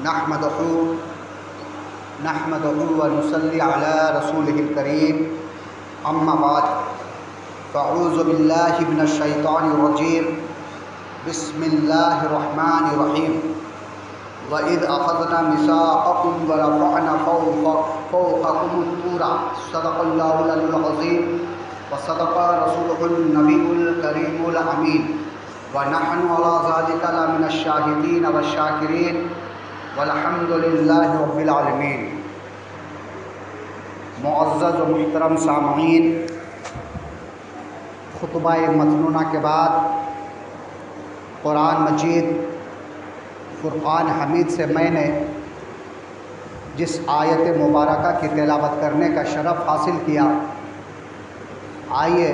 نحمدہ و نصلی علی رسولہ الکریم اما بعد فاعوذ باللہ من الشیطان الرجیم بسم اللہ الرحمن الرحیم وَإِذْ أَخَذْنَا مِيثَاقَكُمْ وَرَفَعْنَا فَوْقَكُمُ الطُّورَ صدق اللہ العلی العظیم وصدق رسولہ النبی الکریم الامین وَنَحْنُ عَلَىٰ ذَلِكَ لَمِنَ الشَّاهِدِينَ وَالشَّاكِرِينَ والحمد للہ رب العالمین۔ معزز و محترم سامعین، خطبہ مسنونہ کے بعد قرآن مجید فرقان حمید سے میں نے جس آیت مبارکہ کی تلاوت کرنے کا شرف حاصل کیا، آئیے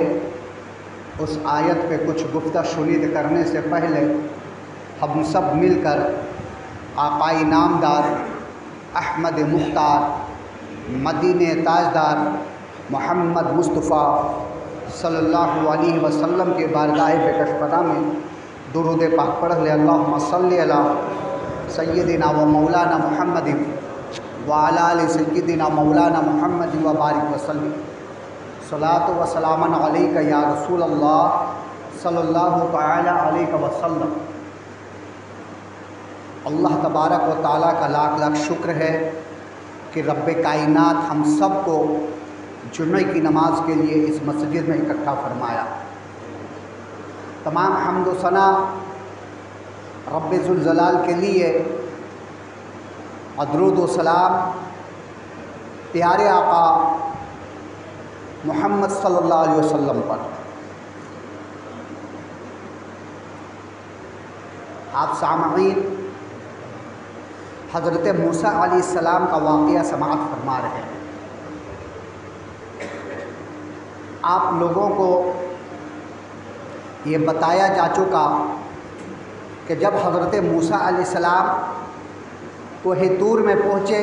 اس آیت پہ کچھ گفتہ شنید کرنے سے پہلے ہم سب مل کر آقائی نامدار احمد مختار مدینہ تاجدار محمد مصطفیٰ صلی اللہ علیہ وسلم کے بارگاہ بکشپدہ میں درود پاک پڑھ لے۔ اللہم صلی علی سیدنا و مولانا محمد وعلی آل سیدنا مولانا محمد و بارک وسلم۔ صلاۃ و سلام علیک یا رسول اللہ صلی اللہ تعالی علیہ وسلم۔ اللہ تبارک و تعالیٰ کا لاکھ لاکھ شکر ہے کہ رب کائنات ہم سب کو جمعہ کی نماز کے لیے اس مسجد میں اکٹھا فرمایا۔ تمام حمد و ثنا رب ذوالجلال کے لیے، درود و سلام پیارے آقا محمد صلی اللہ علیہ وسلم پر۔ آپ سامعین حضرت موسیٰ علیہ السلام کا واقعہ سماعت فرما رہے ہیں۔ آپ لوگوں کو یہ بتایا جا چکا کہ جب حضرت موسیٰ علیہ السلام کوہ طور میں پہنچے،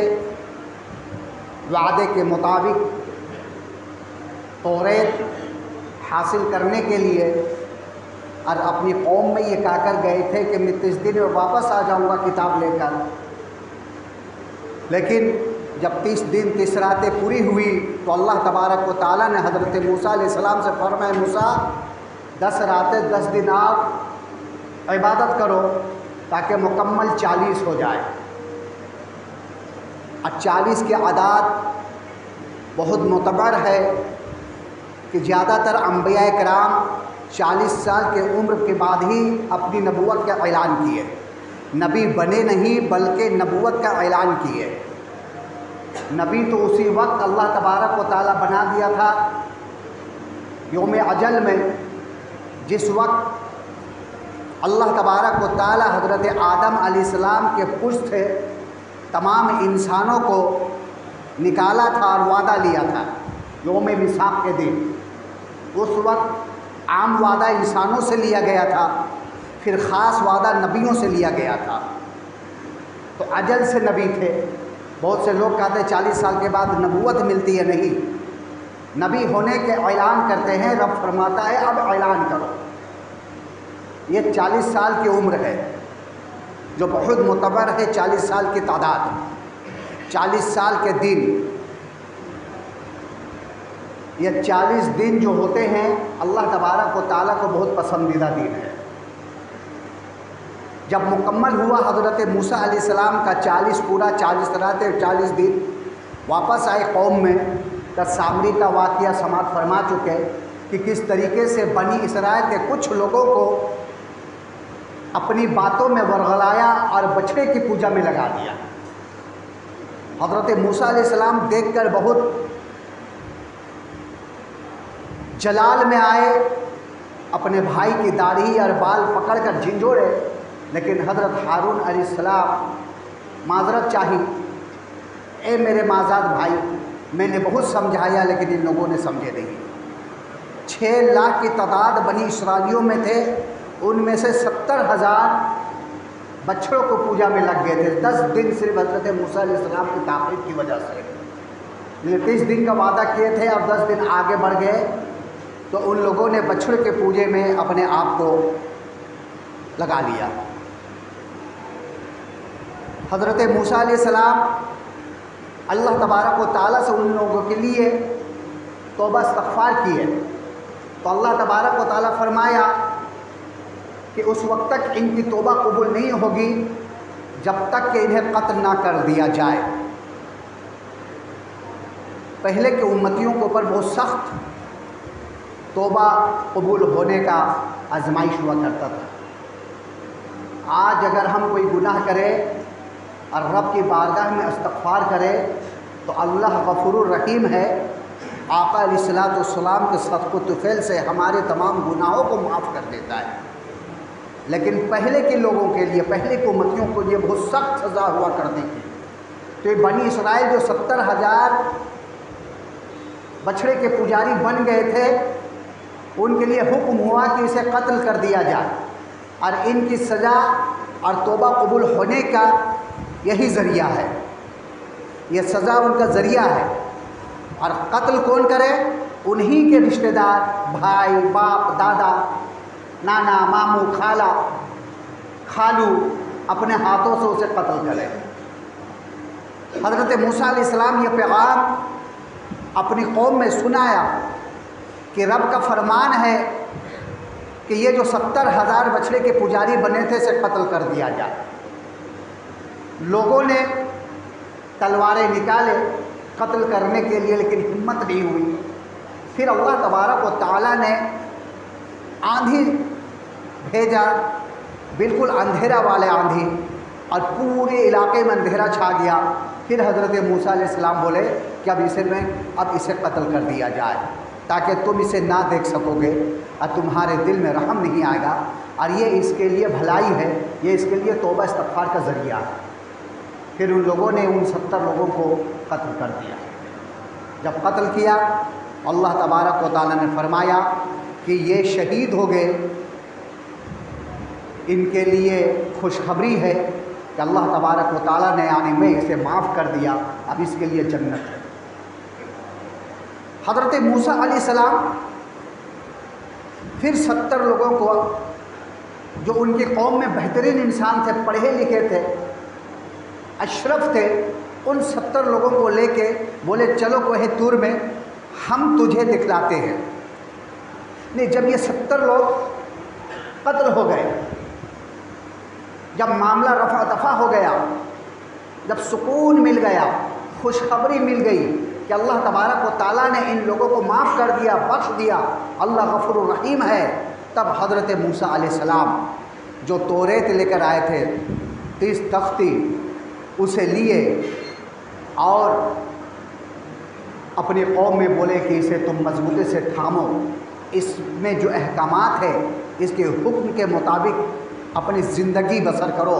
وعدے کے مطابق توریت حاصل کرنے کے لیے، اور اپنی قوم میں یہ کہہ کر گئے تھے کہ میں 30 دن میں واپس آ جاؤں گا کتاب لے کر، لیکن جب 30 دن 30 راتیں پوری ہوئی تو اللہ تبارک و تعالیٰ نے حضرت موسیٰ علیہ السلام سے فرمایا، موسیٰ 10 راتیں 10 دن آپ عبادت کرو تاکہ مکمل 40 ہو جائے۔ اور 40 کے اعداد بہت معتبر ہے کہ زیادہ تر انبیاء کرام 40 سال کے عمر کے بعد ہی اپنی نبوت کا اعلان کیے، نبی بنے نہیں بلکہ نبوت کا اعلان کیے۔ نبی تو اسی وقت اللہ تبارک و تعالیٰ بنا دیا تھا یوم اجل میں، جس وقت اللہ تبارک و تعالیٰ حضرت آدم علیہ السلام کے پشت سے تمام انسانوں کو نکالا تھا اور وعدہ لیا تھا یوم میثاق کے دن۔ اس وقت عام وعدہ انسانوں سے لیا گیا تھا، پھر خاص وعدہ نبیوں سے لیا گیا تھا۔ تو اجل سے نبی تھے۔ بہت سے لوگ کہتے ہیں 40 سال کے بعد نبوت ملتی ہے، نہیں، نبی ہونے کے اعلان کرتے ہیں۔ رب فرماتا ہے اب اعلان کرو۔ یہ 40 سال کی عمر ہے جو بہت معتبر ہے، 40 سال کی تعداد، 40 سال کے دن۔ یہ 40 دن جو ہوتے ہیں اللہ تبارک و تعالیٰ کو بہت پسندیدہ دن ہے۔ جب مکمل ہوا حضرت موسیٰ علیہ السلام کا 40 پورا 40 راتیں 40 دن، واپس آئے قوم میں، تو سامری کا واقعہ سماعت فرما چکے کہ کس طریقے سے بنی اسرائیل کے کچھ لوگوں کو اپنی باتوں میں ورغلایا اور بچڑے کی پوجا میں لگا دیا۔ حضرت موسیٰ علیہ السلام دیکھ کر بہت جلال میں آئے، اپنے بھائی کی داڑھی اور بال پکڑ کر جھنجھوڑے، لیکن حضرت ہارون علیہ السلام معذرت چاہی، اے میرے مازاد بھائی، میں نے بہت سمجھایا لیکن ان لوگوں نے سمجھے نہیں۔ 6 لاکھ کی تعداد بنی اسرائیلیوں میں تھے، ان میں سے 70,000 بچڑوں کو پوجا میں لگ گئے تھے۔ 10 دن صرف حضرت موسیٰ علیہ السلام کی تاخیر کی وجہ سے، 30 دن کا وعدہ کیے تھے، اب 10 دن آگے بڑھ گئے، تو ان لوگوں نے بچڑے کے پوجے میں اپنے آپ کو لگا لیا۔ حضرت موسیٰ علیہ السلام اللہ تبارک و تعالیٰ سے ان لوگوں کے لیے توبہ استغفار کی ہے، تو اللہ تبارک و تعالیٰ فرمایا کہ اس وقت تک ان کی توبہ قبول نہیں ہوگی جب تک کہ انہیں قتل نہ کر دیا جائے۔ پہلے کے امتیوں کے اوپر بہت سخت توبہ قبول ہونے کا آزمائش ہوا کرتا تھا۔ آج اگر ہم کوئی گناہ کرے اور رب کی بارگاہ میں استغفار کرے تو اللہ غفور الرحیم ہے، آقا علیہ الصلوۃ والسلام کے صدق و طفیل سے ہمارے تمام گناہوں کو معاف کر دیتا ہے۔ لیکن پہلے کے لوگوں کے لیے، پہلے کے امتیوں کے لیے بہت سخت سزا ہوا کرتی تھی۔ تو یہ بنی اسرائیل جو 70,000 بچھڑے کے پجاری بن گئے تھے، ان کے لیے حکم ہوا کہ اسے قتل کر دیا جائے، اور ان کی سزا اور توبہ قبول ہونے کا یہی ذریعہ ہے، یہ سزا ان کا ذریعہ ہے۔ اور قتل کون کرے؟ انہی کے رشتہ دار، بھائی، باپ، دادا، نانا، ماموں، خالہ، خالو اپنے ہاتھوں سے اسے قتل کرے۔ حضرت موسیٰ علیہ السلام یہ پیغام اپنی قوم میں سنایا کہ رب کا فرمان ہے کہ یہ جو 70,000 بچھڑے کے پجاری بنے تھے اسے قتل کر دیا جائے۔ لوگوں نے تلواریں نکالے قتل کرنے کے لیے، لیکن ہمت نہیں ہوئی۔ پھر اللہ تبارک و تعالیٰ نے آندھی بھیجا، بالکل اندھیرا والے آندھی، اور پورے علاقے میں اندھیرا چھا گیا۔ پھر حضرت موسیٰ علیہ السلام بولے کہ اب اسے قتل کر دیا جائے، تاکہ تم اسے نہ دیکھ سکو گے اور تمہارے دل میں رحم نہیں آئے گا، اور یہ اس کے لیے بھلائی ہے، یہ اس کے لیے توبہ استغفار کا ذریعہ ہے۔ پھر ان لوگوں نے ان 70 لوگوں کو قتل کر دیا۔ جب قتل کیا، اللہ تبارک و تعالیٰ نے فرمایا کہ یہ شہید ہو گئے، ان کے لیے خوشخبری ہے کہ اللہ تبارک و تعالیٰ نے یعنی میں اسے معاف کر دیا، اب اس کے لیے جنت ہے۔ حضرت موسیٰ علیہ السلام پھر 70 لوگوں کو، جو ان کی قوم میں بہترین انسان تھے، پڑھے لکھے تھے، اشرف تھے، ان 70 لوگوں کو لے کے بولے چلو کوہ طور میں ہم تجھے دکھلاتے ہیں۔ نہیں، جب یہ 70 لوگ قتل ہو گئے، جب معاملہ رفع دفع ہو گیا، جب سکون مل گیا، خوشخبری مل گئی کہ اللہ تبارک و تعالیٰ نے ان لوگوں کو معاف کر دیا، بخش دیا، اللہ غفور الرحیم ہے، تب حضرت موسیٰ علیہ السلام جو توریت لے کر آئے تھے، 30 تختی، اسے لیے اور اپنی قوم میں بولے کہ اسے تم مضبوطی سے تھامو، اس میں جو احکامات ہے اس کے حکم کے مطابق اپنی زندگی بسر کرو،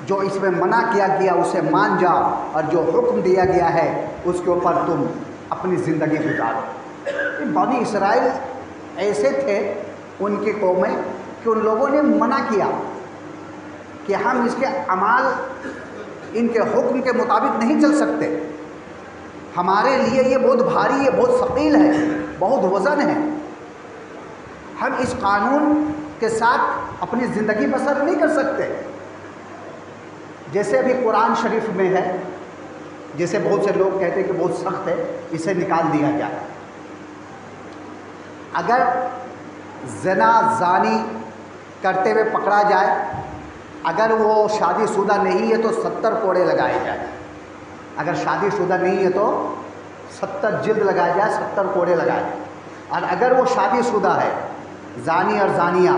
جو اس میں منع کیا گیا اسے مان جاؤ، اور جو حکم دیا گیا ہے اس کے اوپر تم اپنی زندگی گزارو۔ بنی اسرائیل ایسے تھے ان کی قومیں کہ ان لوگوں نے منع کیا کہ ہم اس کے اعمال ان کے حکم کے مطابق نہیں چل سکتے، ہمارے لیے یہ بہت بھاری ہے، بہت ثقیل ہے، بہت وزن ہے، ہم اس قانون کے ساتھ اپنی زندگی بسر نہیں کر سکتے۔ جیسے ابھی قرآن شریف میں ہے، جیسے بہت سے لوگ کہتے ہیں کہ بہت سخت ہے، اسے نکال دیا جائے۔ اگر زنا زانی کرتے ہوئے پکڑا جائے، اگر وہ شادی شدہ نہیں ہے تو 70 کوڑے لگائے جائیں، اگر شادی شدہ نہیں ہے تو 70 جلد لگائے جائے، 70 کوڑے لگائے جائیں، اور اگر وہ شادی شدہ ہے، زانی اور زانیہ،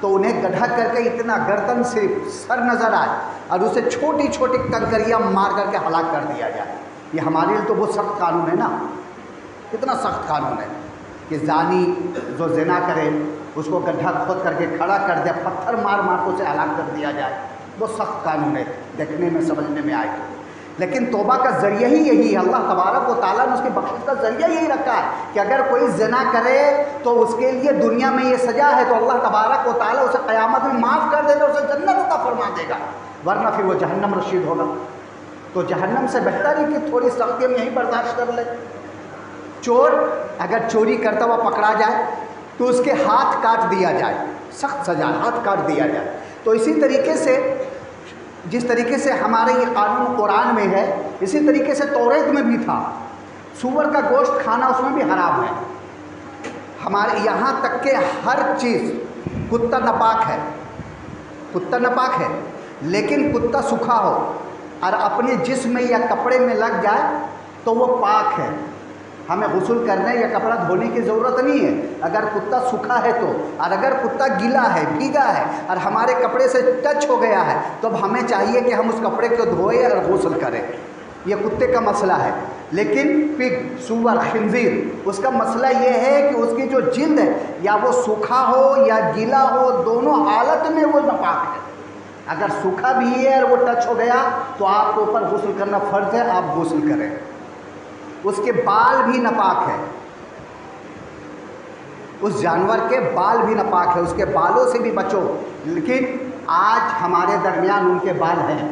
تو انہیں گڈھا کر کے اتنا گردن صرف سر نظر آئے اور اسے چھوٹی چھوٹی کنکریاں مار کر کے ہلاک کر دیا جائے۔ یہ ہمارے لیے تو بہت سخت قانون ہے نا، کتنا سخت قانون ہے کہ زانی جو زنا کرے اس کو گڈھا کھود کر کے کھڑا کر دے، پتھر مار مار کو اسے ہلاک کر دیا جائے، بہت سخت قانون ہے، دیکھنے میں سمجھنے میں آئے۔ لیکن توبہ کا ذریعہ ہی یہی ہے، اللہ تبارک و تعالیٰ نے اس کی بخشش کا ذریعہ یہی رکھا ہے کہ اگر کوئی زنا کرے تو اس کے لیے دنیا میں یہ سزا ہے، تو اللہ تبارک و تعالیٰ اسے قیامت میں معاف کر دے گا، اسے جنت عطا فرما دے گا، ورنہ پھر وہ جہنم رسید ہوگا۔ تو جہنم سے بہتر ہے کہ تھوڑی سختی ہم یہیں برداشت کر لیں۔ چور اگر چوری کرتا ہوا پکڑا جائے تو اس کے ہاتھ کاٹ دیا جائے، سخت سزا، ہاتھ کاٹ دیا جائے۔ تو اسی طریقے سے جس طریقے سے ہمارے یہ قانون قرآن میں ہے، اسی طریقے سے توریت میں بھی تھا، سور کا گوشت کھانا اس میں بھی حرام ہے۔ ہمارے یہاں تک کہ ہر چیز، کتا ناپاک ہے، کتا ناپاک ہے، لیکن کتا سوکھا ہو اور اپنے جسم میں یا کپڑے میں لگ جائے تو وہ پاک ہے، ہمیں غسل کرنے یا کپڑا دھونے کی ضرورت نہیں ہے اگر کتا سوکھا ہے تو۔ اور اگر کتا گیلا ہے، بھیگا ہے اور ہمارے کپڑے سے ٹچ ہو گیا ہے تو اب ہمیں چاہیے کہ ہم اس کپڑے کو دھوئیں اور غسل کریں، یہ کتے کا مسئلہ ہے۔ لیکن پگ، سور، خنزیر، اس کا مسئلہ یہ ہے کہ اس کی جو جلد ہے یا وہ سوکھا ہو یا گیلا ہو، دونوں حالت میں وہ ناپاک ہے۔ اگر سوکھا بھی ہے اور وہ ٹچ ہو گیا تو آپ کے اوپر غسل کرنا فرض ہے، آپ غسل کریں۔ اس کے بال بھی ناپاک ہے، اس جانور کے بال بھی ناپاک ہے، اس کے بالوں سے بھی بچو۔ لیکن آج ہمارے درمیان ان کے بال ہیں،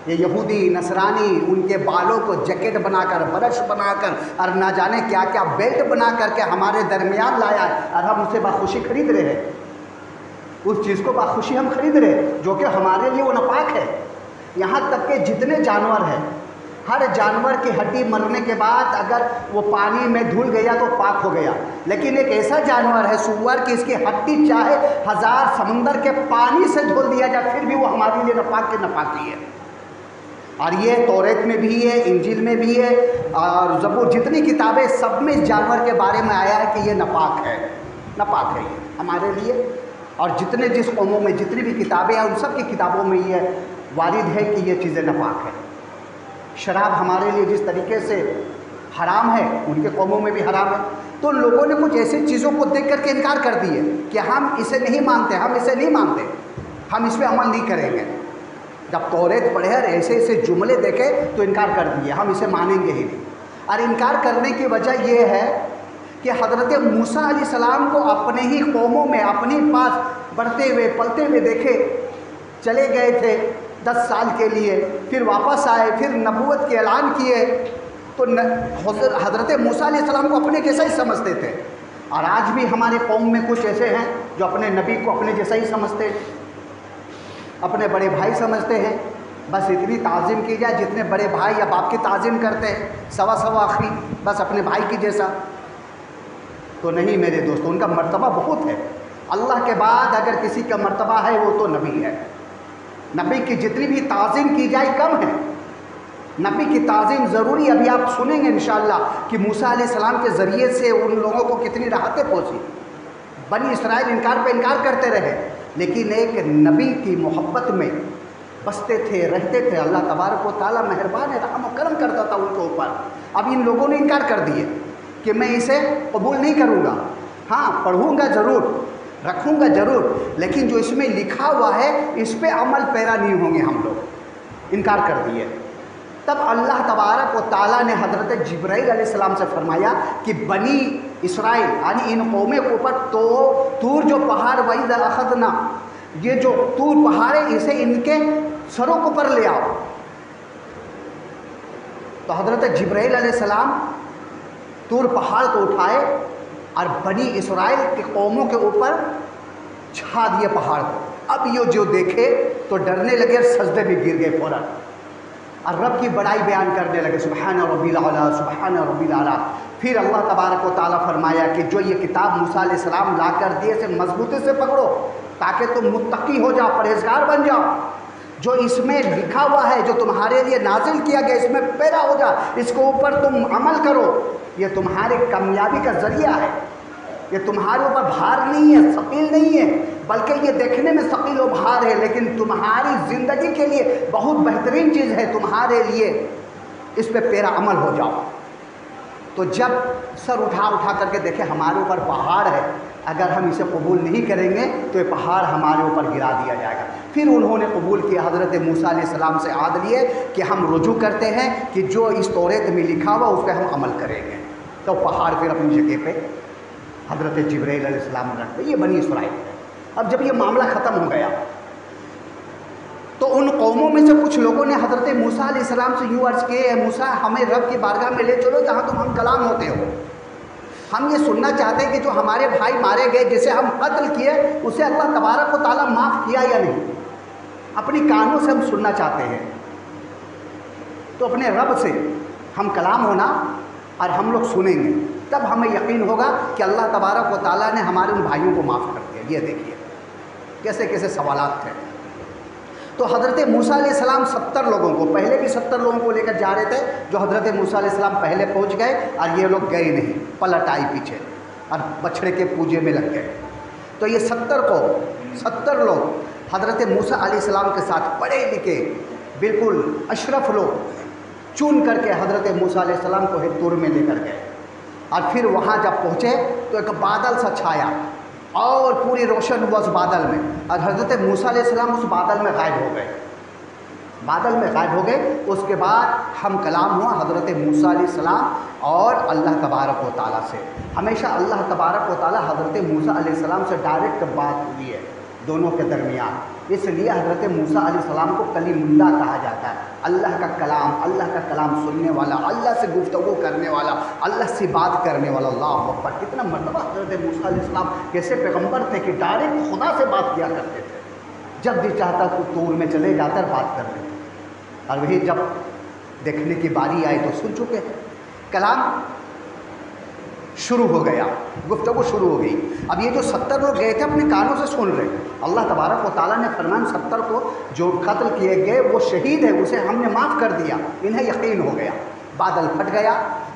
یہ یہودی نصرانی ان کے بالوں کو جیکٹ بنا کر، برش بنا کر اور نہ جانے کیا کیا بیلٹ بنا کر کے ہمارے درمیان لایا ہے، اور ہم اسے بخوشی خرید رہے ہیں۔ اس چیز کو بخوشی ہم خرید رہے ہیں جو کہ ہمارے لیے وہ ناپاک ہے۔ یہاں تک کہ جتنے جانور ہیں، ہر جانور کی ہڈی مرنے کے بعد اگر وہ پانی میں دھل گیا تو پاک ہو گیا، لیکن ایک ایسا جانور ہے سور کہ اس کی ہڈی چاہے 1000 سمندر کے پانی سے دھل دیا جائے پھر بھی وہ ہمارے لیے ناپاک کی ناپاکی ہے۔ اور یہ توریت میں بھی ہے، انجیل میں بھی ہے، اور زبور، جتنی کتابیں سب میں اس جانور کے بارے میں آیا ہے کہ یہ ناپاک ہے، ناپاک ہے یہ ہمارے لیے۔ اور جتنے جس قوموں میں جتنی بھی کتابیں ہیں ان سب کی کتابوں میں یہ وارد ہے کہ یہ چیزیں ناپاک ہیں۔ شراب ہمارے لیے جس طریقے سے حرام ہے ان کے قوموں میں بھی حرام ہے۔ تو لوگوں نے کچھ ایسی چیزوں کو دیکھ کر کے انکار کر دیے کہ ہم اسے نہیں مانتے، ہم اسے نہیں مانتے، ہم اس پہ عمل نہیں کریں گے۔ جب توریت پڑھے اور ایسے ایسے جملے دیکھے تو انکار کر دیے، ہم اسے مانیں گے ہی نہیں۔ اور انکار کرنے کی وجہ یہ ہے کہ حضرت موسیٰ علیہ السلام کو اپنے ہی قوموں میں اپنے پاس بڑھتے ہوئے پلتے ہوئے دیکھے، چلے گئے تھے 10 سال کے لیے، پھر واپس آئے، پھر نبوت کے اعلان کیے، تو حضرت موسیٰ علیہ السلام کو اپنے جیسا ہی سمجھتے تھے۔ اور آج بھی ہمارے قوم میں کچھ ایسے ہیں جو اپنے نبی کو اپنے جیسا ہی سمجھتے ہیں، اپنے بڑے بھائی سمجھتے ہیں، بس اتنی تعظیم کی جائے جتنے بڑے بھائی یا باپ کی تعظیم کرتے ہیں، سوا سوا آخری، بس اپنے بھائی کی جیسا۔ تو نہیں میرے دوستو، ان کا مرتبہ بہت ہے۔ اللہ کے بعد اگر کسی کا مرتبہ ہے وہ تو نبی ہے۔ نبی کی جتنی بھی تعظیم کی جائے کم ہے، نبی کی تعظیم ضروری۔ ابھی آپ سنیں گے انشاءاللہ کہ موسیٰ علیہ السلام کے ذریعے سے ان لوگوں کو کتنی راحتیں پہنچی۔ بنی اسرائیل انکار پہ انکار کرتے رہے، لیکن ایک نبی کی محبت میں بستے تھے، رہتے تھے۔ اللہ تبارک و تعالیٰ مہربان ہے، رحم و کرم کرتا تھا ان کے اوپر۔ اب ان لوگوں نے انکار کر دیے کہ میں اسے قبول نہیں کروں گا، ہاں پڑھوں گا ضرور، رکھوں گا ضرور، لیکن جو اس میں لکھا ہوا ہے اس پہ عمل پیرا نہیں ہوں گے ہم لوگ، انکار کر دیے۔ تب اللہ تبارک و تعالیٰ نے حضرت جبرائیل علیہ السلام سے فرمایا کہ بنی اسرائیل یعنی ان قوموں کے اوپر تو طور جو پہاڑ وَإِذَا أَخَذْنَا، یہ جو طور پہاڑ ہے اسے ان کے سروں کو پر لے آؤ۔ تو حضرت جبرائیل علیہ السلام طور پہاڑ کو اٹھائے اور بنی اسرائیل کے قوموں کے اوپر چھا دیے پہاڑ کو۔ اب یہ جو دیکھے تو ڈرنے لگے اور سجدے بھی گر گئے فوراً، اور رب کی بڑائی بیان کرنے لگے، سبحان ربی الاعلیٰ، سبحان ربی الاعلیٰ۔ پھر اللہ تبارک و تعالیٰ فرمایا کہ جو یہ کتاب موسیٰ علیہ السلام لا کر دیے اسے مضبوطی سے پکڑو تاکہ تم متقی ہو جاؤ، پرہیزگار بن جاؤ۔ جو اس میں لکھا ہوا ہے، جو تمہارے لیے نازل کیا گیا، اس میں پیرا ہو جا، اس کے اوپر تم عمل کرو۔ یہ تمہاری کامیابی کا ذریعہ ہے، یہ تمہارے اوپر بھار نہیں ہے، ثقیل نہیں ہے، بلکہ یہ دیکھنے میں ثقیل و بھار ہے لیکن تمہاری زندگی کے لیے بہت بہترین چیز ہے تمہارے لیے، اس پہ پیرا عمل ہو جاؤ۔ تو جب سر اٹھا اٹھا کر کے دیکھیں ہمارے اوپر پہاڑ ہے، اگر ہم اسے قبول نہیں کریں گے تو یہ پہاڑ ہمارے اوپر گرا دیا جائے گا۔ پھر انہوں نے قبول کیا، حضرت موسیٰ علیہ السلام سے عہد لیے کہ ہم رجوع کرتے ہیں کہ جو اس توریت میں لکھا ہوا اس پہ ہم عمل کریں گے۔ تو پہاڑ پھر اپنی جگہ پہ حضرت جبرائیل علیہ السلام نے رکھ دیا۔ یہ بنی اسرائیل۔ اب جب یہ معاملہ ختم ہو گیا تو ان قوموں میں سے کچھ لوگوں نے حضرت موسیٰ علیہ السلام سے یوں عرض کیے، اے موسیٰ ہمیں رب کی بارگاہ میں لے چلو جہاں تم ہم کلام ہوتے ہو، ہم یہ سننا چاہتے ہیں کہ جو ہمارے بھائی مارے گئے، جسے ہم قتل کیے، اسے اللہ تبارک و تعالیٰ معاف کیا یا نہیں۔ اپنی کانوں سے ہم سننا چاہتے ہیں، تو اپنے رب سے ہم کلام ہونا اور ہم لوگ سنیں گے، تب ہمیں یقین ہوگا کہ اللہ تبارک و تعالیٰ نے ہمارے ان بھائیوں کو معاف کر دیا۔ یہ دیکھیے کیسے کیسے سوالات تھے۔ تو حضرت موسیٰ علیہ السلام 70 لوگوں کو، پہلے بھی 70 لوگوں کو لے کر جا رہے تھے، جو حضرت موسیٰ علیہ السلام پہلے پہنچ گئے اور یہ لوگ گئے نہیں، پلٹ آئی پیچھے اور بچھڑے کے پوجے میں لگ گئے۔ تو یہ 70 لوگ حضرت موسیٰ علیہ السلام کے ساتھ پڑھے لکھے بالکل اشرف لوگ چن کر کے حضرت موسیٰ علیہ السلام کو ایک طور میں لے کر گئے، اور پھر وہاں جب پہنچے تو ایک بادل سا چھایا اور پوری روشن ہوا اس بادل میں، اور حضرت موسیٰ علیہ السلام اس بادل میں غائب ہو گئے، اس کے بعد ہم کلام ہوا حضرت موسیٰ علیہ السلام اور اللہ تبارک و تعالیٰ سے۔ ہمیشہ اللہ تبارک و تعالیٰ حضرت موسیٰ علیہ السلام سے ڈائریکٹ بات ہوئی ہے دونوں کے درمیان، اس لیے حضرت موسیٰ علیہ السلام کو کلیم اللہ کہا جاتا ہے، اللہ کا کلام سننے والا، اللہ سے گفتگو کرنے والا، اللہ سے بات کرنے والا۔ اللہ اکبر! کتنا مرتبہ حضرت موسیٰ علیہ السلام کیسے پیغمبر تھے کہ ڈائریکٹ خدا سے بات کیا کرتے تھے، جب بھی چاہتا تو طور میں چلے جاتا اور بات کر لیتے، اور وہی جب دیکھنے کی باری آئی تو سن چکے، کلام شروع ہو گیا، گفتگو شروع ہو گئی۔ اب یہ جو 70 لوگ گئے تھے اپنے کانوں سے سن رہے، اللہ تبارک و تعالیٰ نے فرمان 70 کو جو قتل کیے گئے وہ شہید ہے، اسے ہم نے معاف کر دیا، انہیں یقین ہو گیا۔ بادل پھٹ گیا،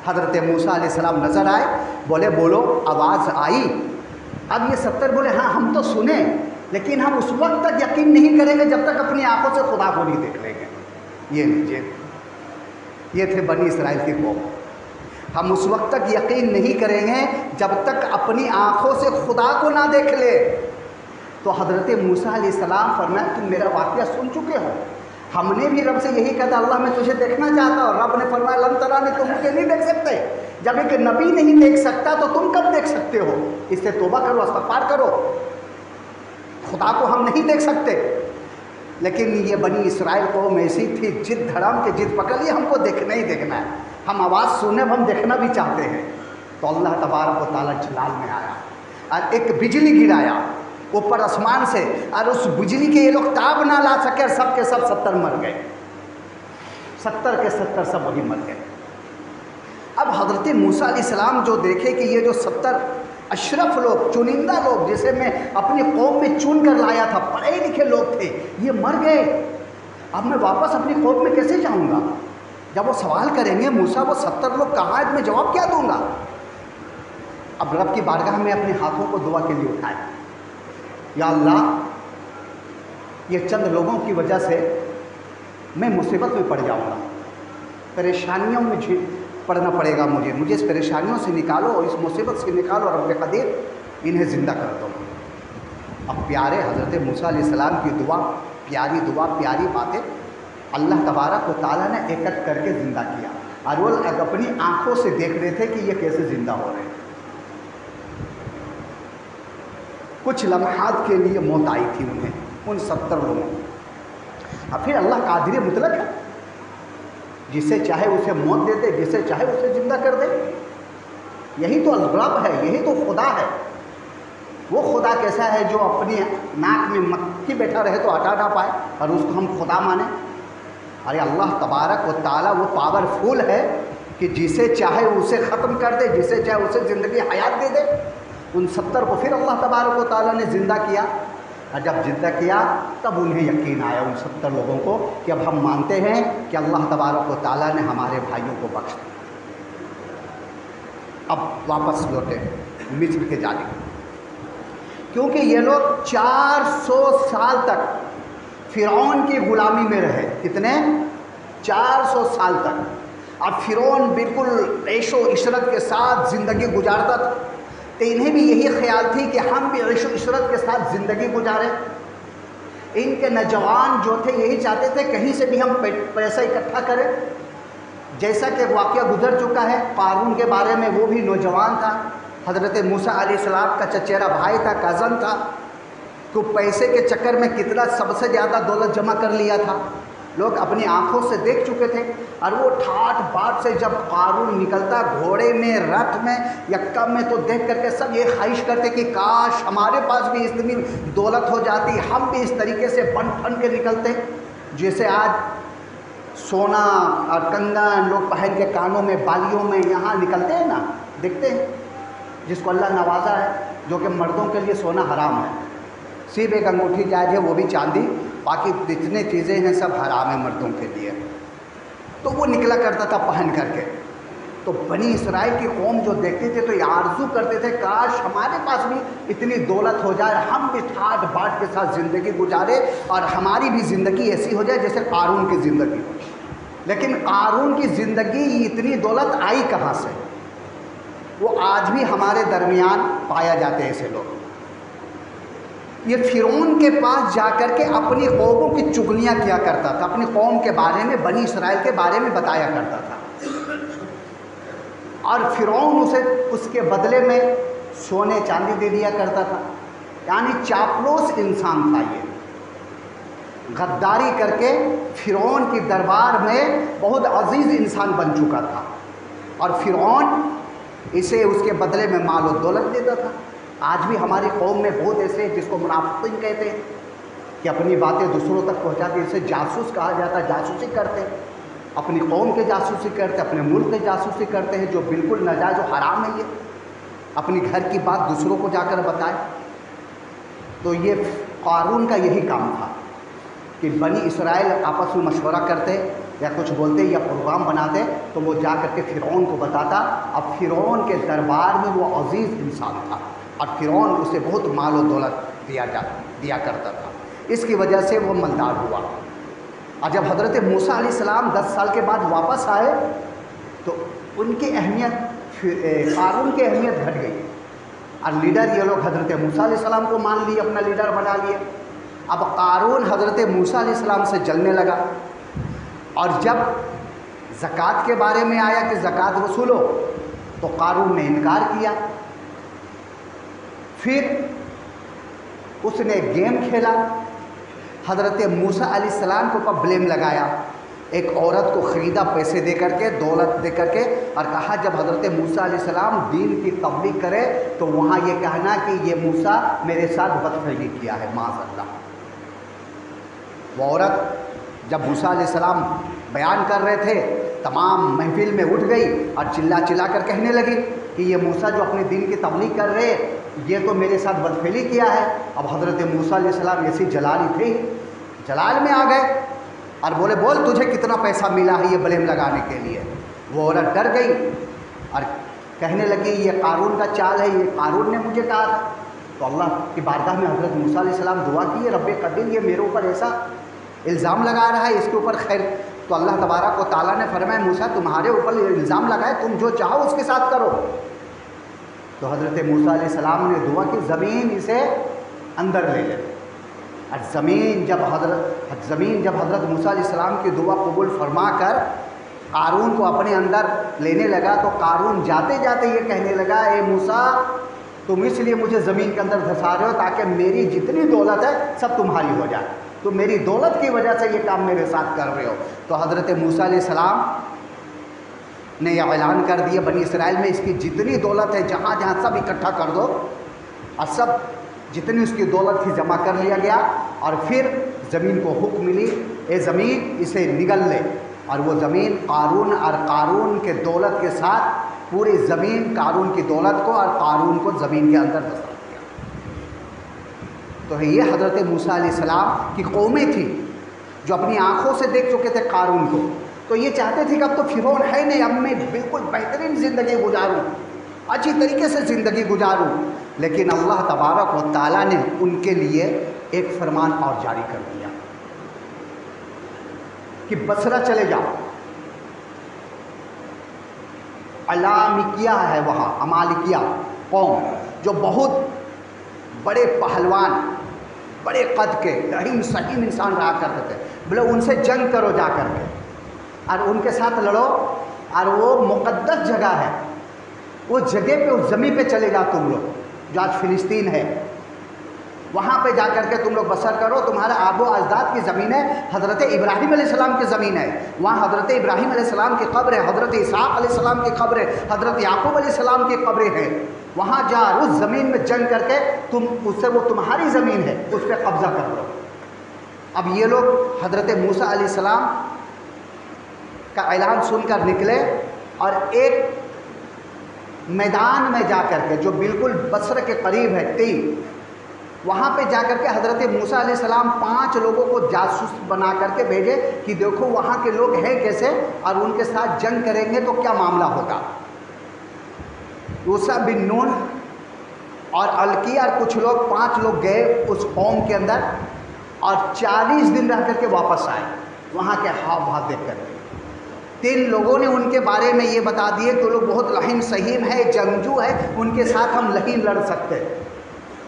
حضرت موسیٰ علیہ السلام نظر آئے، بولے بولو، آواز آئی۔ اب یہ 70 بولے ہاں ہم تو سنیں، لیکن ہم اس وقت تک یقین نہیں کریں گے جب تک اپنی آنکھوں سے خدا کو نہیں دیکھ لیں گے۔ یہ تھے بنی اسرائیل کی قوم، ہم اس وقت تک یقین نہیں کریں گے جب تک اپنی آنکھوں سے خدا کو نہ دیکھ لے۔ تو حضرت موسیٰ علیہ السلام فرمایا تم میرا واقعہ سن چکے ہو، ہم نے بھی رب سے یہی کہا تھا اللہ میں تجھے دیکھنا چاہتا ہوں، رب نے فرمایا لن ترانی، تم مجھے نہیں دیکھ سکتے۔ جب ایک نبی نہیں دیکھ سکتا تو تم کب دیکھ سکتے ہو؟ اس سے توبہ کرو، استغفار کرو، خدا کو ہم نہیں دیکھ سکتے۔ لیکن یہ بنی اسرائیل قوم ایسی تھی، جد دھڑام کے جد پکڑ لی، ہم کو دیکھنا ہی دیکھنا ہے، ہم آواز سنیں ہم دیکھنا بھی چاہتے ہیں۔ تو اللہ تبارک و تعالیٰ جلال میں آیا اور ایک بجلی گرایا اوپر آسمان سے، اور اس بجلی کے یہ لوگ تاب نہ لا سکے، اور سب کے سب 70 مر گئے، 70 کے 70 سب وہی مر گئے۔ اب حضرت موسیٰ علیہ السلام جو دیکھے کہ یہ جو 70 اشرف لوگ، چنندہ لوگ جسے میں اپنی قوم میں چن کر لایا تھا، پڑھے لکھے لوگ تھے، یہ مر گئے، اب میں واپس اپنی قوم میں کیسے جاؤں گا؟ جب وہ سوال کریں گے موسیٰ وہ 70 لوگ کہاں ہیں، میں جواب کیا دوں گا؟ اب رب کی بارگاہ میں اپنے ہاتھوں کو دعا کے لیے اٹھائے، یا اللہ یہ چند لوگوں کی وجہ سے میں مصیبت میں پڑ جاؤں گا، پریشانیوں میں پڑنا پڑے گا، مجھے اس پریشانیوں سے نکالو، اس مصیبت سے نکالو رب قدیر، انہیں زندہ کر دو۔ اب پیارے حضرت موسیٰ علیہ السلام کی دعا، پیاری باتیں اللہ تبارک و تعالیٰ نے ایک ایک کر کے زندہ کیا، اور وہ اپنی آنکھوں سے دیکھ رہے تھے کہ یہ کیسے زندہ ہو رہے ہیں۔ کچھ لمحات کے لیے موت آئی تھی انہیں، ان 70 لوگوں کو۔ اور پھر اللہ قادر مطلق ہے، جسے چاہے اسے موت دے دے، جسے چاہے اسے زندہ کر دے۔ یہی تو رب ہے، یہی تو خدا ہے۔ وہ خدا کیسا ہے جو اپنی ناک میں مکھی بیٹھا رہے تو ہٹا نہ پائے، اور اس کو ہم خدا مانیں؟ ارے اللہ تبارک و تعالیٰ وہ پاورفل ہے کہ جسے چاہے اسے ختم کر دے، جسے چاہے اسے زندگی حیات دے دے۔ ان 70 کو پھر اللہ تبارک و تعالیٰ نے زندہ کیا، اور جب زندہ کیا تب انہیں یقین آیا ان 70 لوگوں کو کہ اب ہم مانتے ہیں کہ اللہ تبارک و تعالیٰ نے ہمارے بھائیوں کو بخش دیا۔ اب واپس لوٹے مصر کے جانب، کیونکہ یہ لوگ 400 سال تک فرعون کی غلامی میں رہے۔ کتنے؟ 400 سال تک۔ اب فرعون بالکل عیش و عشرت کے ساتھ زندگی گزارتا تھا، تو انہیں بھی یہی خیال تھی کہ ہم بھی عیش و عشرت کے ساتھ زندگی گزاریں۔ ان کے نوجوان جو تھے یہی چاہتے تھے کہیں سے بھی ہم پیسہ اکٹھا کریں، جیسا کہ واقعہ گزر چکا ہے قارون کے بارے میں۔ وہ بھی نوجوان تھا، حضرت موسیٰ علیہ السلام کا چچیرا بھائی تھا، کزن تھا، تو پیسے کے چکر میں کتنا سب سے زیادہ دولت جمع کر لیا تھا، لوگ اپنی آنکھوں سے دیکھ چکے تھے، اور وہ ٹھاٹ باٹ سے جب قارون نکلتا گھوڑے میں، رتھ میں، یکا میں، تو دیکھ کر کے سب یہ خواہش کرتے کہ کاش ہمارے پاس بھی اتنی دولت ہو جاتی، ہم بھی اس طریقے سے بن ٹھن کے نکلتے جیسے آج سونا اور کنگن لوگ پہن کے کانوں میں، بالیوں میں یہاں نکلتے ہیں نا، دیکھتے ہیں جس کو اللہ نوازا ہے، جو کہ مردوں کے لیے سونا حرام ہے، صرف ایک انگوٹھی جائز ہے وہ بھی چاندی، باقی جتنے چیزیں ہیں سب حرام ہیں مردوں کے لیے۔ تو وہ نکلا کرتا تھا پہن کر کے، تو بنی اسرائیل کی قوم جو دیکھتے تھے تو یہ آرزو کرتے تھے کاش ہمارے پاس بھی اتنی دولت ہو جائے، ہم بھی ٹھاٹ باٹ کے ساتھ زندگی گزارے اور ہماری بھی زندگی ایسی ہو جائے جیسے قارون کی زندگی ہو۔ لیکن قارون کی زندگی اتنی دولت آئی کہاں سے؟ وہ آج بھی ہمارے درمیان پایا جاتے ہیں ایسے لوگ۔ یہ فرعون کے پاس جا کر کے اپنی قوموں کی چغلیاں کیا کرتا تھا، اپنی قوم کے بارے میں، بنی اسرائیل کے بارے میں بتایا کرتا تھا، اور فرعون اسے اس کے بدلے میں سونے چاندی دے دیا کرتا تھا۔ یعنی چاپلوس انسان تھا، یہ غداری کر کے فرعون کی دربار میں بہت عزیز انسان بن چکا تھا، اور فرعون اسے اس کے بدلے میں مال و دولت دیتا تھا۔ آج بھی ہماری قوم میں بہت ایسے جس کو منافقین کہتے ہیں کہ اپنی باتیں دوسروں تک پہنچاتے، اسے جاسوس کہا جاتا ہے، جاسوسی کرتے ہیں، اپنی قوم کے جاسوسی کرتے، اپنے ملک کے جاسوسی کرتے ہیں، جو بالکل ناجائز و حرام ہے۔ یہ اپنی گھر کی بات دوسروں کو جا کر بتائے۔ تو یہ قارون کا یہی کام تھا کہ بنی اسرائیل آپس میں مشورہ کرتے یا کچھ بولتے یا پروگرام بناتے تو وہ جا کر کے فرعون کو بتاتا۔ اب فرعون کے دربار میں وہ عزیز انسان تھا، اور فرعون اسے بہت مال و دولت دیا کرتا تھا، اس کی وجہ سے وہ مالدار ہوا۔ اور جب حضرت موسیٰ علیہ السلام 10 سال کے بعد واپس آئے تو ان کی اہمیت، قارون کی اہمیت گھٹ گئی، اور لیڈر یہ لوگ حضرت موسیٰ علیہ السلام کو مان لیے، اپنا لیڈر بنا لیے۔ اب قارون حضرت موسیٰ علیہ السلام سے جلنے لگا، اور جب زکوٰۃ کے بارے میں آیا کہ زکوٰۃ وصولو تو قارون نے انکار کیا۔ پھر اس نے گیم کھیلا، حضرت موسیٰ علیہ السلام کے اوپر بلیم لگایا، ایک عورت کو خریدا پیسے دے کر کے، دولت دے کر کے، اور کہا جب حضرت موسیٰ علیہ السلام دین کی تبلیغ کرے تو وہاں یہ کہنا کہ یہ موسیٰ میرے ساتھ بدفعلی کیا ہے، معاذ اللہ۔ وہ عورت جب موسیٰ علیہ السلام بیان کر رہے تھے تمام محفل میں اٹھ گئی اور چلا کر کہنے لگی کہ یہ موسیٰ جو اپنے دین کی تبلیغ کر رہے یہ تو میرے ساتھ بدفعلی کیا ہے۔ اب حضرت موسیٰ علیہ السلام ایسی جلالی تھی، جلال میں آ گئے اور بولے بول تجھے کتنا پیسہ ملا ہے یہ بلیم لگانے کے لیے۔ وہ عورت ڈر گئی اور کہنے لگی یہ قارون کا چال ہے، یہ قارون نے مجھے کہا تھا۔ تو اللہ کی بارگاہ میں حضرت موسیٰ علیہ السلام دعا کی، رب قدیر یہ میرے اوپر ایسا الزام لگا رہا ہے، اس کے اوپر خیر۔ تو اللہ تبارک و تعالیٰ نے فرمایا موسیٰ تمہارے اوپر الزام لگائے، تم جو چاہو اس کے ساتھ کرو۔ تو حضرت موسیٰ علیہ السلام نے دعا کی زمین اسے اندر لے لے، اور زمین جب حضرت موسیٰ علیہ السلام کی دعا قبول فرما کر قارون کو اپنے اندر لینے لگا تو قارون جاتے جاتے یہ کہنے لگا اے موسیٰ تم اس لیے مجھے زمین کے اندر دھسا رہے ہو تاکہ میری جتنی دولت ہے سب تمہاری ہو جائے، تو میری دولت کی وجہ سے یہ کام میرے ساتھ کر رہے ہو۔ تو حضرت موسیٰ علیہ السلام نے یہ اعلان کر دیا بنی اسرائیل میں اس کی جتنی دولت ہے جہاں جہاں سب اکٹھا کر دو، اور سب جتنی اس کی دولت تھی جمع کر لیا گیا، اور پھر زمین کو حکم ملی اے زمین اسے نگل لے، اور وہ زمین قارون اور قارون کے دولت کے ساتھ پوری زمین قارون کی دولت کو اور قارون کو زمین کے اندر دھسا دیا۔ تو یہ حضرت موسیٰ علیہ السلام کی قومیں تھیں جو اپنی آنکھوں سے دیکھ چکے تھے قارون کو، تو یہ چاہتے تھے کہ اب تو فرعون ہے نہیں، اب میں بالکل بہترین زندگی گزاروں، اچھی طریقے سے زندگی گزاروں۔ لیکن اللہ تبارک و تعالیٰ نے ان کے لیے ایک فرمان اور جاری کر دیا کہ بصرہ چلے جاؤ، علامکیہ ہے وہاں، عمالکیہ قوم جو بہت بڑے پہلوان، بڑے قد کے رحیم سحیم انسان رہا کرتے تھے، بولے ان سے جنگ کرو جا کر کے اور ان کے ساتھ لڑو، اور وہ مقدس جگہ ہے، اس جگہ پہ اس زمین پہ چلے جاؤ تم لوگ جو آج فلسطین ہے، وہاں پہ جا کر کے تم لوگ بسر کرو، تمہارا آب و اجداد کی زمین ہے، حضرت ابراہیم علیہ السلام کی زمین ہے، وہاں حضرت ابراہیم علیہ السلام کی قبر ہے، حضرت اسحاق علیہ السلام کی قبر ہے، حضرت یعقوب علیہ السلام کی قبریں ہیں، وہاں جا اس زمین میں جنگ کر کے تم اس سے، وہ تمہاری زمین ہے، اس پہ قبضہ کر لو۔ اب یہ لوگ حضرت موسیٰ علیہ السلام کا اعلان سن کر نکلے اور ایک میدان میں جا کر کے جو بالکل بصرہ کے قریب ہے تی، وہاں پہ جا کر کے حضرت موسیٰ علیہ السلام 5 لوگوں کو جاسوس بنا کر کے بھیجے کہ دیکھو وہاں کے لوگ ہیں کیسے، اور ان کے ساتھ جنگ کریں گے تو کیا معاملہ ہوگا۔ یوشع بن نون اور القی اور کچھ لوگ 5 لوگ گئے اس قوم کے اندر اور 40 دن رہ کر کے واپس آئے وہاں کے ہاو بھاو دیکھ کر کے۔ 3 لوگوں نے ان کے بارے میں یہ بتا دیے کہ وہ لوگ بہت لحیم سہیم ہے، جنگجو ہے، ان کے ساتھ ہم نہیں لڑ سکتے،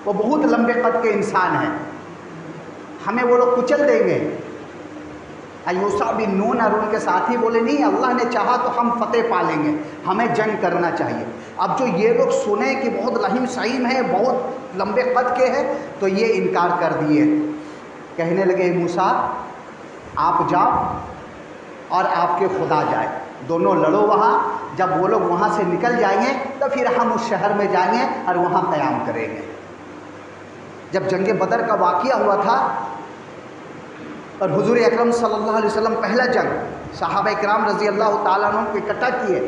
وہ بہت لمبے قد کے انسان ہیں، ہمیں وہ لوگ کچل دیں گے۔ یوشع بن نون اور ان کے ساتھی بولے نہیں، اللہ نے چاہا تو ہم فتح پا لیں گے، ہمیں جنگ کرنا چاہیے۔ اب جو یہ لوگ سنیں کہ بہت لحیم سہیم ہے، بہت لمبے قد کے ہیں، تو یہ انکار کر دیے، کہنے لگے موسیٰ آپ جاؤ اور آپ کے خدا جائے، دونوں لڑو وہاں، جب وہ لوگ وہاں سے نکل جائیں گے تو پھر ہم اس شہر میں جائیں گے اور وہاں قیام کریں گے۔ جب جنگ بدر کا واقعہ ہوا تھا اور حضور اکرم صلی اللہ علیہ وسلم پہلا جنگ، صحابہ کرام رضی اللہ تعالیٰ عنہ کو اکٹھا کیے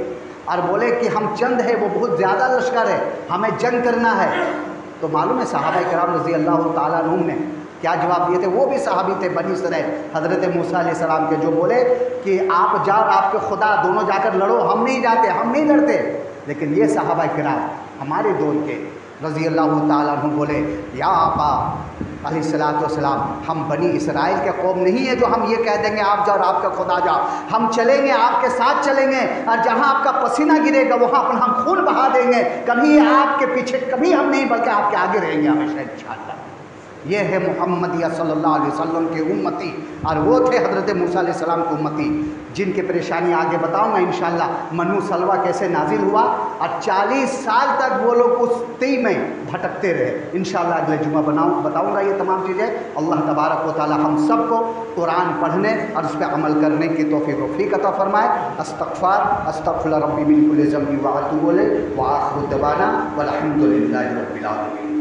اور بولے کہ ہم چند ہیں، وہ بہت زیادہ لشکر ہے، ہمیں جنگ کرنا ہے، تو معلوم ہے صحابہ کرام رضی اللہ تعالیٰ عنہ نے کیا جواب دیے تھے؟ وہ بھی صحابی تھے بنی اسرائیل، حضرت موسیٰ علیہ السلام کے، جو بولے کہ آپ جاؤ، آپ کے خدا، دونوں جا کر لڑو، ہم نہیں جاتے، ہم نہیں لڑتے۔ لیکن یہ صحابہ کرام ہمارے دور کے رضی اللہ تعالیٰ عنہ بولے یا آقا علیہ الصلوۃ والسلام، ہم بنی اسرائیل کے قوم نہیں ہے جو ہم یہ کہہ دیں گے آپ جاؤ اور آپ کا خدا جاؤ، ہم چلیں گے، آپ کے ساتھ چلیں گے، اور جہاں آپ کا پسینہ گرے گا وہاں اپنا ہم خون بہا دیں گے، کبھی آپ کے پیچھے کبھی ہم نہیں بلکہ آپ کے آگے رہیں گے ہمیشہ انشاءاللہ۔ یہ ہے محمدیہ صلی اللہ علیہ وسلم کے امتی، اور وہ تھے حضرت موسیٰ علیہ السلام کے امتی، جن کی پریشانی آگے بتاؤں گا انشاءاللہ، منو سلوہ کیسے نازل ہوا اور 40 سال تک وہ لوگ اس تی میں بھٹکتے رہے۔ انشاءاللہ اگلے جمعہ بتاؤں گا یہ تمام چیزیں۔ اللہ تبارک و تعالی ہم سب کو قرآن پڑھنے اور اس پہ عمل کرنے کی توفیق و رفیق عطا فرمائے۔ استغفر ربی من کل ذنب واتوب الیہ، وآخر دعوانا والحمد للہ رب العالمین۔